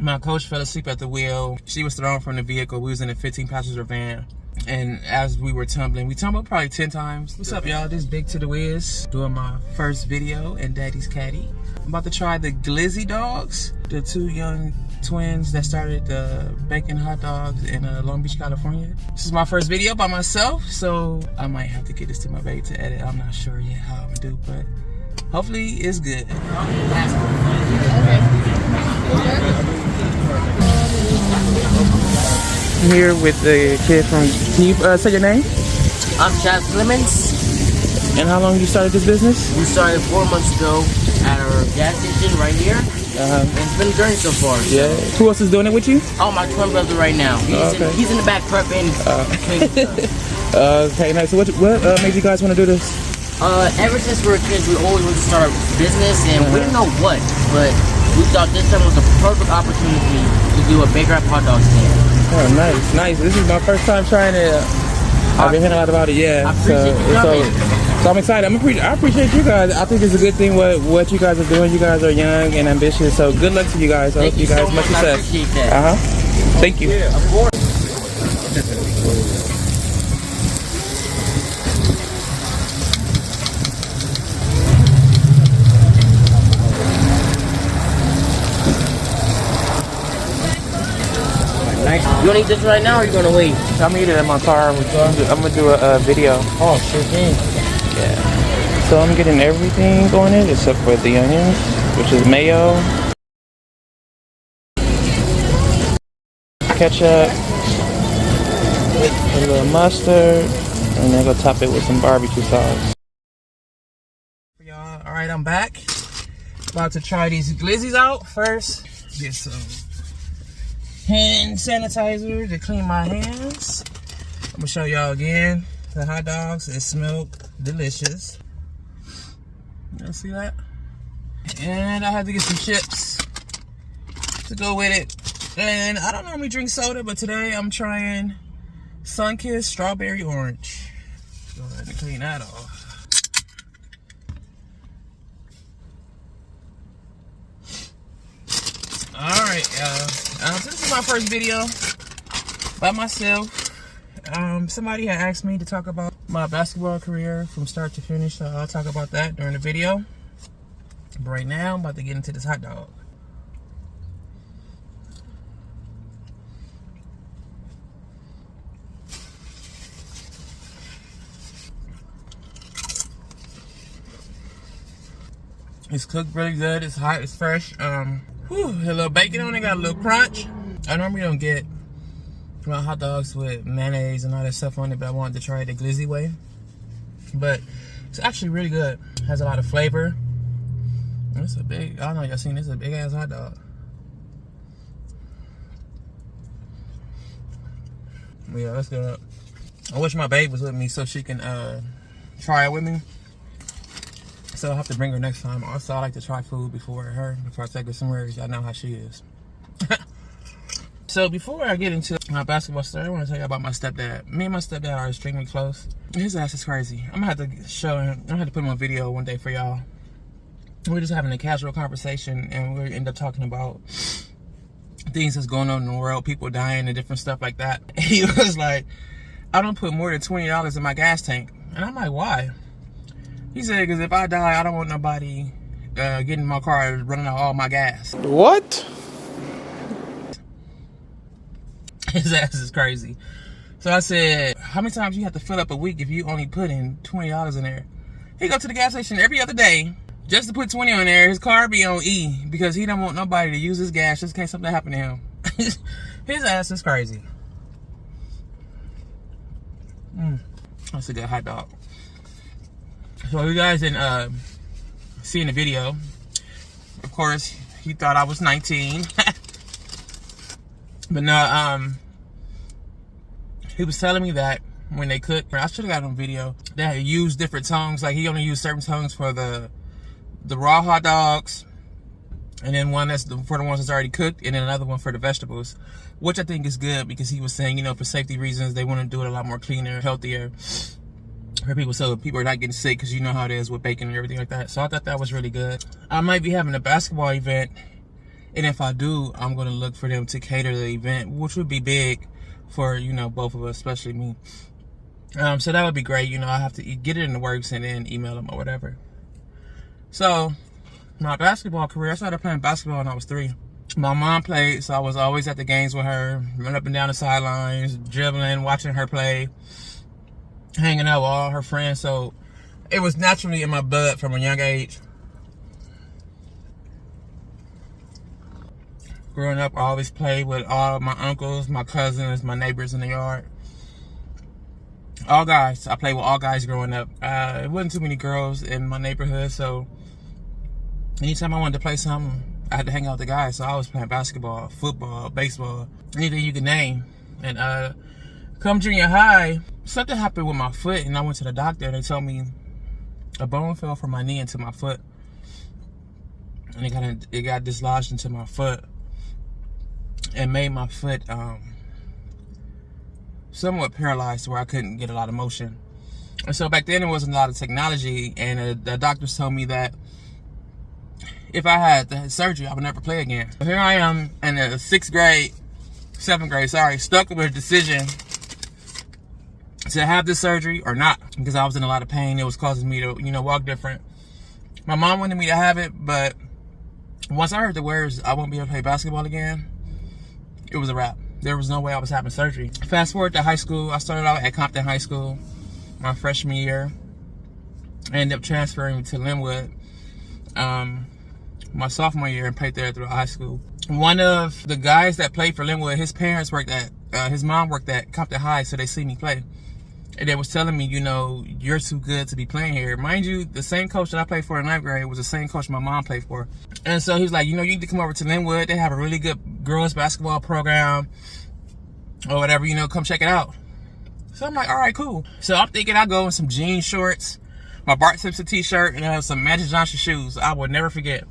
My coach fell asleep at the wheel. She was thrown from the vehicle. We was in a 15-passenger van. And as we were tumbling, we tumbled probably 10 times. What's up, y'all? This is Big to the Wiz, doing my first video in Daddy's Caddy. I'm about to try the Glizzy dogs, the 2 young twins that started the bacon hot dogs in Long Beach, California. This is my first video by myself, so I might have to get this to my baby to edit. I'm not sure yet how I'm gonna do, but hopefully it's good. I'm here with the kid from, can you say your name? I'm Chad Clemens. And how long you started this business? We started 4 months ago at our gas station right here. And it's been a journey so far. Yeah. Who else is doing it with you? Oh, my twin brother right now. He's in the back prepping. Okay, nice. So what made you guys want to do this? Ever since we were kids, we always wanted to start a business, and we didn't know what, but we thought this time was a perfect opportunity to do a Baker hot dog stand. Oh, nice. This is my first time trying it. I've been hearing a lot about it, yeah. So I'm excited. I appreciate you guys. I think it's a good thing what you guys are doing. You guys are young and ambitious, so good luck to you guys. I hope you guys much success. I appreciate that. Thank you. Yeah, of course. You want to eat this right now, or are you going to wait? I'm gonna eat it in my car. I'm gonna do a video. Oh, sure thing. Yeah. So I'm getting everything on it except for the onions, which is mayo, ketchup, a little mustard, and then go top it with some barbecue sauce. Y'all, all right, I'm back. About to try these Glizzies out first. Get some hand sanitizer to clean my hands. I'm gonna show y'all again the hot dogs. They smell delicious. Y'all see that? And I had to get some chips to go with it. And I don't normally drink soda, but today I'm trying Sunkist Strawberry Orange. Go ahead and clean that off. Alright, so this is my first video by myself. Somebody had asked me to talk about my basketball career from start to finish, so I'll talk about that during the video. But right now, I'm about to get into this hot dog. It's cooked really good. It's hot. It's fresh. A little bacon on it. Got a little crunch. I normally don't get hot dogs with mayonnaise and all that stuff on it, but I wanted to try it the Glizzy way. But it's actually really good. Has a lot of flavor. It's a big. I don't know if y'all seen this. It's a big ass hot dog. Yeah, let's go. I wish my babe was with me so she can try it with me. So I'll have to bring her next time. Also, I like to try food before I take her somewhere, because y'all know how she is. So before I get into my basketball story, I want to tell you about my stepdad. Me and my stepdad are extremely close. His ass is crazy. I'm gonna have to show him. I'm gonna have to put him on video one day for y'all. We're just having a casual conversation, and we end up talking about things that's going on in the world, people dying and different stuff like that. And he was like, I don't put more than $20 in my gas tank. And I'm like, why? He said, because if I die, I don't want nobody getting in my car and running out all my gas. What? His ass is crazy. So I said, how many times you have to fill up a week if you only put in $20 in there? He go to the gas station every other day just to put 20 on there. His car be on E because he don't want nobody to use his gas just in case something happen to him. His ass is crazy. That's a good hot dog. So you guys didn't see in the video, of course, he thought I was 19. But no, he was telling me that when they cook, I should have got on video, they use different tongues. Like he only used certain tongues for the raw hot dogs, and then one that's for the ones that's already cooked, and then another one for the vegetables, which I think is good because he was saying, you know, for safety reasons, they want to do it a lot more cleaner, healthier for people, so people are not getting sick, because you know how it is with bacon and everything like that. So I thought that was really good. I might be having a basketball event And if I do, I'm going to look for them to cater the event, which would be big for, you know, both of us, especially me. So that would be great. You know, I have to get it in the works and then email them or whatever. So my basketball career, I started playing basketball when I was 3. My mom played, so I was always at the games with her, running up and down the sidelines, dribbling, watching her play, hanging out with all her friends. So it was naturally in my blood from a young age. Growing up, I always played with all my uncles, my cousins, my neighbors in the yard. All guys. I played with all guys growing up. It wasn't too many girls in my neighborhood, so anytime I wanted to play something, I had to hang out with the guys. So I was playing basketball, football, baseball, anything you could name. And come junior high, something happened with my foot, and I went to the doctor, and they told me a bone fell from my knee into my foot, and it got dislodged into my foot and made my foot somewhat paralyzed, where I couldn't get a lot of motion. And so back then there wasn't a lot of technology, and the doctors told me that if I had the surgery, I would never play again. So here I am in the 7th grade, stuck with a decision to have this surgery or not, because I was in a lot of pain. It was causing me to, you know, walk different. My mom wanted me to have it, but once I heard the words, I won't be able to play basketball again, it was a wrap. There was no way I was having surgery. Fast forward to high school. I started out at Compton High School my freshman year. I ended up transferring to Lynwood my sophomore year and played there through high school. One of the guys that played for Lynwood, his parents worked at, his mom worked at Compton High, so they see me play. And they was telling me, you know, you're too good to be playing here. Mind you, the same coach that I played for in 9th grade was the same coach my mom played for. And so he was like, you know, you need to come over to Lynwood. They have a really good girls basketball program or whatever, you know, come check it out. So I'm like, all right, cool. So I'm thinking I go in some jean shorts, my Bart Simpson t-shirt, and some Magic Johnson shoes. I will never forget.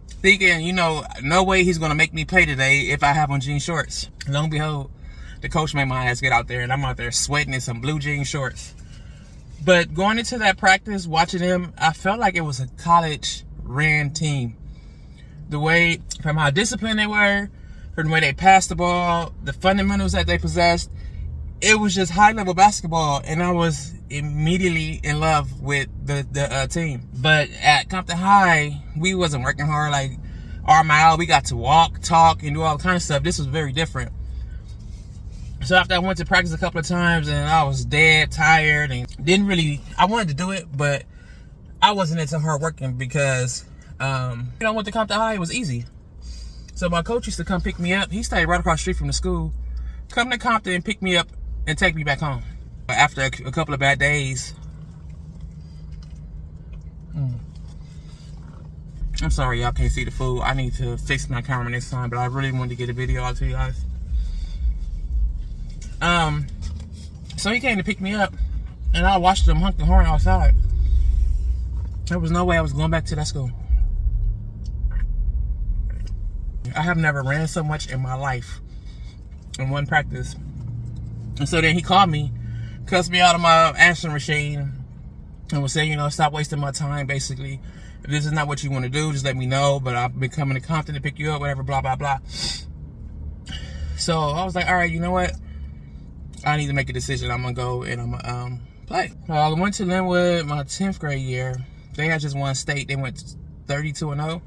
Thinking, you know, no way he's going to make me play today if I have on jean shorts. Lo and behold, the coach made my ass get out there, and I'm out there sweating in some blue jean shorts. But going into that practice, watching them, I felt like it was a college-ran team. The way, from how disciplined they were, from the way they passed the ball, the fundamentals that they possessed, it was just high-level basketball, and I was immediately in love with the team. But at Compton High, we wasn't working hard like our mile. We got to walk, talk, and do all kinds of stuff. This was very different. So after I went to practice a couple of times and I was dead tired and I wanted to do it, but I wasn't into hard working because, you know, I went to Compton High, it was easy. So my coach used to come pick me up. He stayed right across the street from the school. Come to Compton and pick me up and take me back home. After a couple of bad days, I'm sorry y'all can't see the food. I need to fix my camera next time, but I really wanted to get a video out to you guys. So he came to pick me up, and I watched him honk the horn outside. There was no way I was going back to that school. I have never ran so much in my life in one practice. And so then he called me, cussed me out of my answering machine, and was saying, you know, stop wasting my time, basically. If this is not what you want to do, just let me know, but I've been coming to Compton to pick you up, whatever, blah, blah, blah. So I was like, all right, you know what? I need to make a decision. I'm going to go and I'm going to play. So I went to Lynwood my 10th grade year. They had just won state. They went 32-0.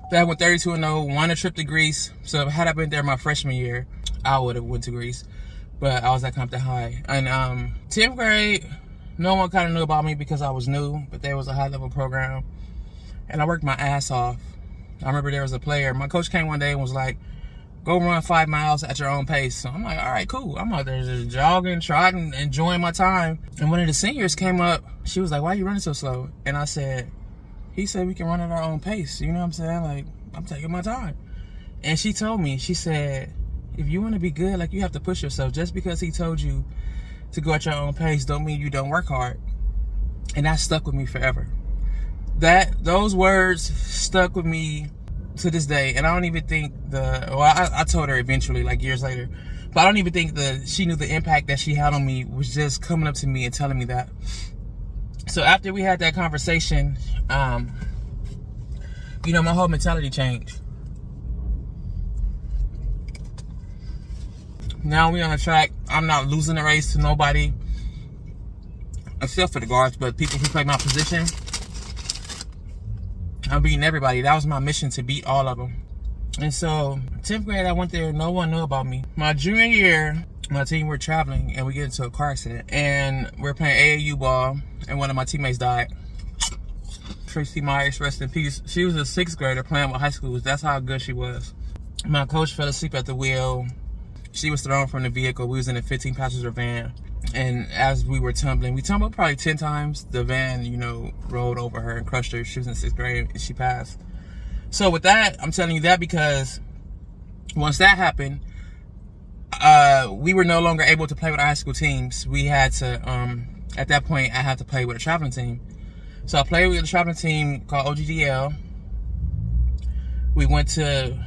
They went 32-0, won a trip to Greece. So had I been there my freshman year, I would have went to Greece. But I was at Compton High. And 10th grade, no one kind of knew about me because I was new. But there was a high-level program. And I worked my ass off. I remember there was a player. My coach came one day and was like, go run 5 miles at your own pace. So I'm like, all right, cool. I'm out there just jogging, trotting, enjoying my time. And one of the seniors came up. She was like, why are you running so slow? And I said, he said we can run at our own pace. You know what I'm saying? Like, I'm taking my time. And she told me, she said, if you want to be good, like, you have to push yourself. Just because he told you to go at your own pace don't mean you don't work hard. And that stuck with me forever. Those words stuck with me to this day, and I don't even think I told her eventually, like years later, but I don't even think she knew the impact that she had on me was just coming up to me and telling me that. So after we had that conversation, you know, my whole mentality changed. Now we on the track. I'm not losing the race to nobody, except for the guards, but people who play my position, I'm beating everybody. That was my mission, to beat all of them. And so, 10th grade, I went there. No one knew about me. My junior year, my team were traveling, and we get into a car accident. And we're playing AAU ball, and one of my teammates died. Tracy Myers, rest in peace. She was a 6th grader playing with high schoolers. That's how good she was. My coach fell asleep at the wheel. She was thrown from the vehicle. We was in a 15-passenger van. And as we were tumbling, we tumbled probably 10 times. The van, you know, rolled over her and crushed her. She was in 6th grade and she passed. So with that, I'm telling you that because once that happened, we were no longer able to play with our high school teams. We had to, at that point, I had to play with a traveling team. So I played with a traveling team called OGDL. We went to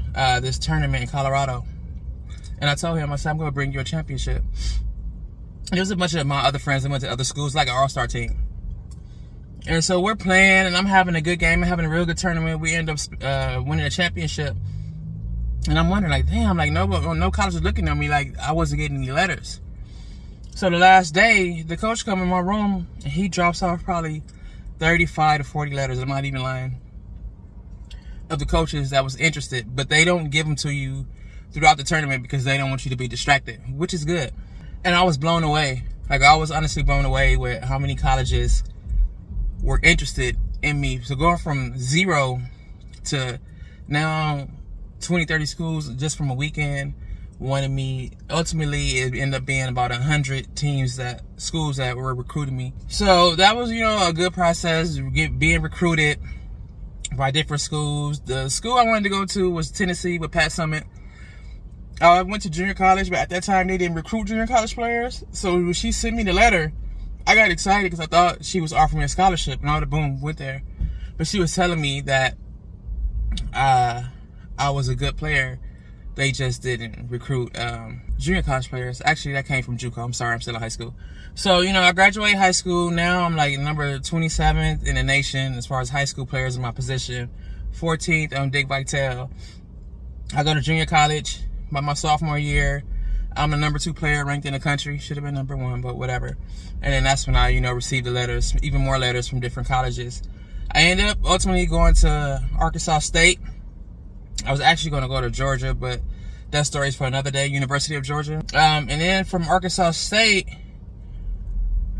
this tournament in Colorado. And I told him, I said, I'm going to bring you a championship. There was a bunch of my other friends that went to other schools, like an all-star team. And so we're playing, and I'm having a good game. I'm having a real good tournament. We end up winning a championship. And I'm wondering, like, damn, like, no college was looking at me like I wasn't getting any letters. So the last day, the coach come in my room, and he drops off probably 35 to 40 letters. I'm not even lying. Of the coaches that was interested. But they don't give them to you throughout the tournament because they don't want you to be distracted, which is good. And I was blown away. Like, I was honestly blown away with how many colleges were interested in me. So going from 0 to now 20, 30 schools just from a weekend wanted me. Ultimately, it ended up being about 100 schools that were recruiting me. So that was, you know, a good process, being recruited by different schools. The school I wanted to go to was Tennessee with Pat Summitt. I went to junior college, but at that time they didn't recruit junior college players. So when she sent me the letter, I got excited because I thought she was offering me a scholarship, and I would have boom went there. But she was telling me that I was a good player. They just didn't recruit junior college players. Actually, that came from JUCO. I'm sorry, I'm still in high school. So, you know, I graduated high school. Now I'm like number 27th in the nation as far as high school players in my position. 14th on Dick Vitale. I go to junior college. By my sophomore year, I'm the number 2 player ranked in the country. Should have been number 1, but whatever. And then that's when I, you know, received the letters, even more letters from different colleges. I ended up ultimately going to Arkansas State. I was actually going to go to Georgia, but that story's for another day. University of Georgia. And then from Arkansas State,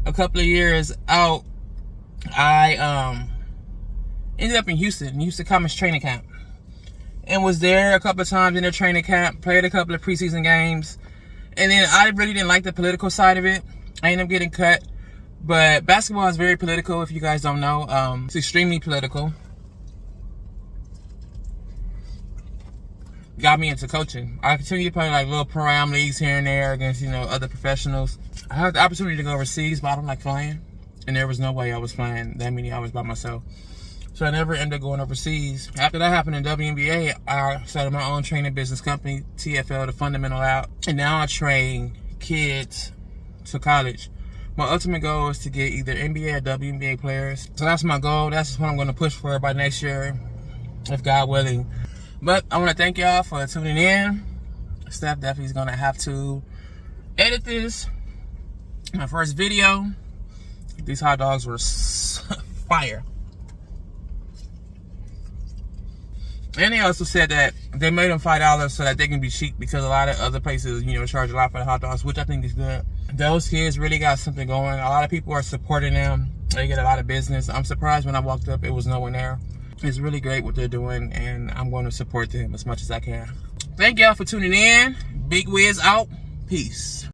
a couple of years out, I ended up in Houston Commerce Training Camp. And was there a couple of times in their training camp, played a couple of preseason games. And then I really didn't like the political side of it. I ended up getting cut. But basketball is very political, if you guys don't know. It's extremely political. Got me into coaching. I continued to play like little pro-am leagues here and there against, you know, other professionals. I had the opportunity to go overseas, but I don't like flying. And there was no way I was flying that many hours by myself. So I never ended up going overseas. After that happened in WNBA, I started my own training business company, TFL, the Fundamental Out. And now I train kids to college. My ultimate goal is to get either NBA or WNBA players. So that's my goal. That's what I'm going to push for by next year, if God willing. But I want to thank y'all for tuning in. Steph definitely is going to have to edit this. My first video. These hot dogs were fire. And they also said that they made them $5 so that they can be cheap because a lot of other places, you know, charge a lot for the hot dogs, which I think is good. Those kids really got something going. A lot of people are supporting them. They get a lot of business. I'm surprised when I walked up, it was no one there. It's really great what they're doing, and I'm going to support them as much as I can. Thank y'all for tuning in. Big Wiz out. Peace.